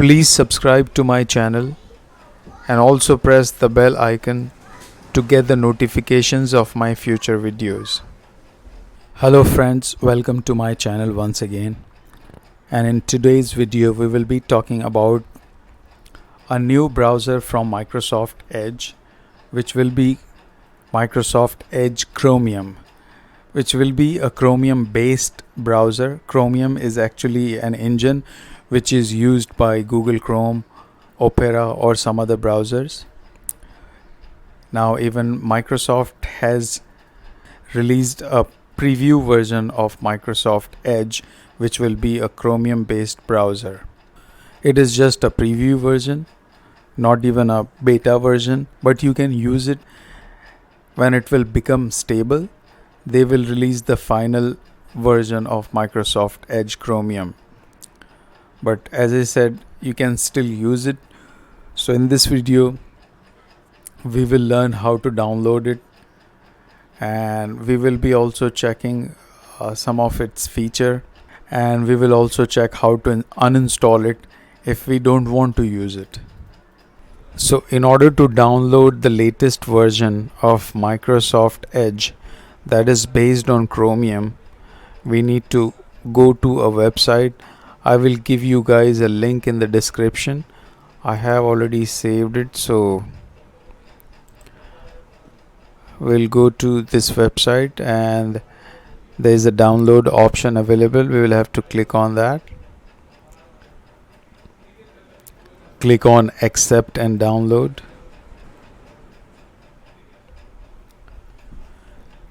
Please subscribe to my channel and also press the bell icon to get the notifications of my future videos. Hello friends, welcome to my channel once again. And in today's video we will be talking about a new browser from Microsoft Edge, which will be Microsoft Edge Chromium, which will be a Chromium based browser. Chromium is actually an engine which is used by Google Chrome, Opera or some other browsers. Now even Microsoft has released a preview version of Microsoft Edge, which will be a Chromium based browser. It is just a preview version, not even a beta version, but you can use it when it will become stable. They will release the final version of Microsoft Edge Chromium. But as I said, you can still use it. So in this video, we will learn how to download it, and we will be also checking some of its feature, and we will also check how to uninstall it if we don't want to use it. So in order to download the latest version of Microsoft Edge that is based on Chromium, we need to go to a website. I will give you guys a link in the description. I have already saved it, so we'll go to this website and there is a download option available. We will have to click on that. Click on accept and download.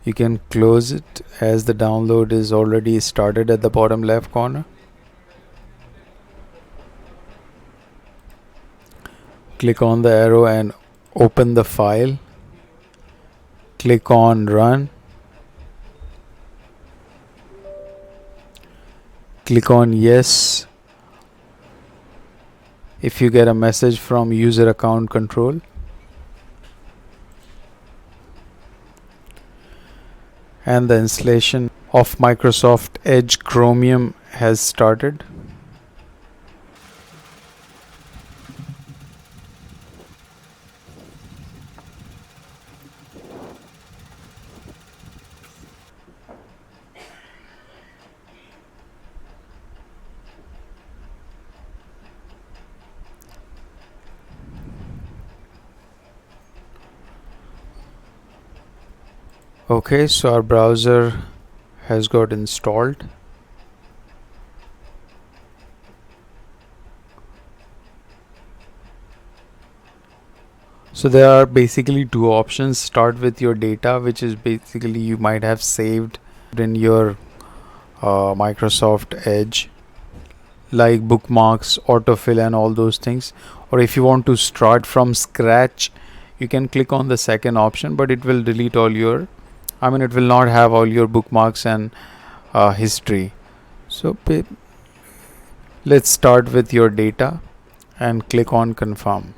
You can close it as the download is already started at the bottom left corner. Click on the arrow and open the file. Click on run. Click on yes if you get a message from user account control. And the installation of Microsoft Edge Chromium has started. Okay, so our browser has got installed. So there are basically two options. Start with your data, which is basically you might have saved in your Microsoft Edge, like bookmarks, autofill and all those things. Or if you want to start from scratch, you can click on the second option, but it will delete all your it will not have all your bookmarks and history. So let's start with your data and click on confirm.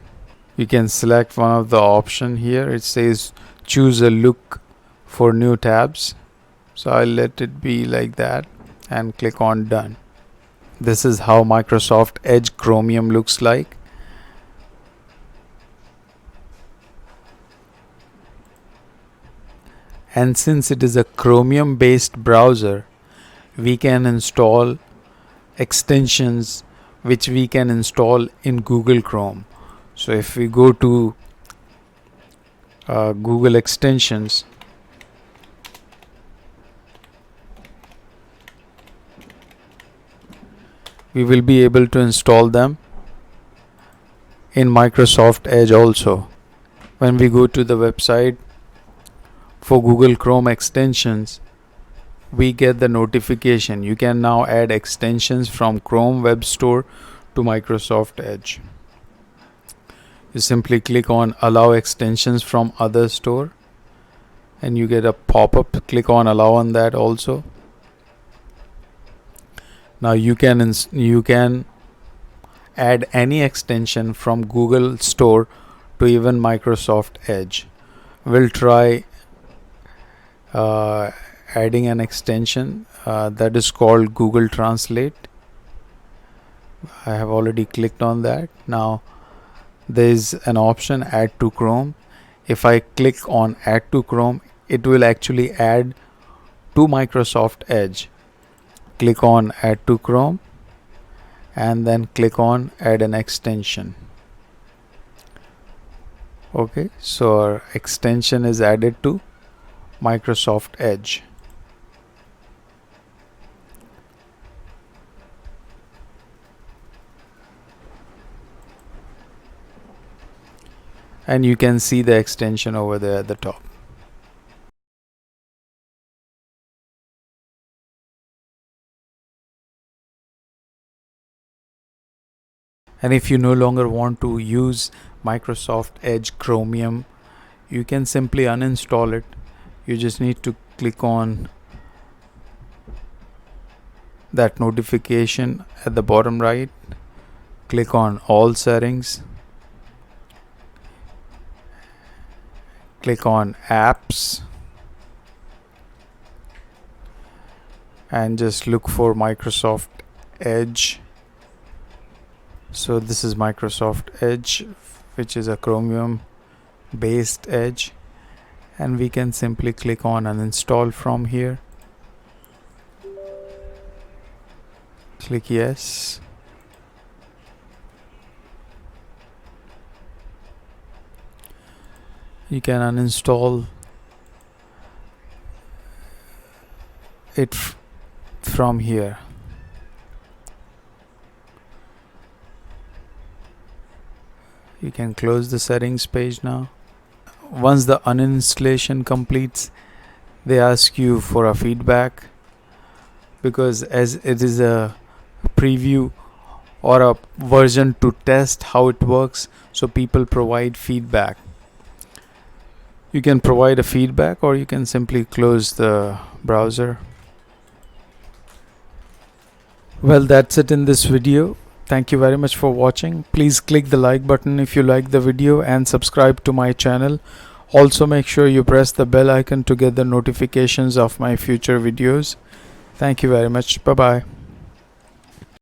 You can select one of the option here. It says choose a look for new tabs, so I'll let it be like that and click on done. This is how Microsoft Edge Chromium looks like. And since it is a Chromium based browser, we can install extensions which we can install in Google Chrome. So if we go to Google extensions, we will be able to install them in Microsoft Edge also. When we go to the website for Google Chrome extensions, we get the notification. You can now add extensions from Chrome Web Store to Microsoft Edge. You simply click on allow extensions from other store and you get a pop-up. Click on allow on that also. Now you can add any extension from Google Store to even Microsoft Edge. We'll try adding an extension that is called Google Translate. I have already clicked on that. Now there is an option add to Chrome. If I click on add to Chrome, it will actually add to Microsoft Edge. Click on add to Chrome and then click on add an extension. Okay, so our extension is added to Microsoft Edge. And you can see the extension over there at the top. And if you no longer want to use Microsoft Edge Chromium, you can simply uninstall it. You just need to click on that notification at the bottom right, click on all settings, click on apps, and just look for Microsoft Edge. So this is Microsoft Edge, which is a Chromium based Edge, and we can simply click on uninstall from here. Click yes. You can uninstall it from here. You can close the settings page now. Once the uninstallation completes, they ask you for a feedback, because as it is a preview or a version to test how it works, so people provide feedback. You can provide a feedback or you can simply close the browser. Well, that's it in this video. Thank you very much for watching. Please click the like button if you like the video and subscribe to my channel. Also make sure you press the bell icon to get the notifications of my future videos. Thank you very much. Bye bye.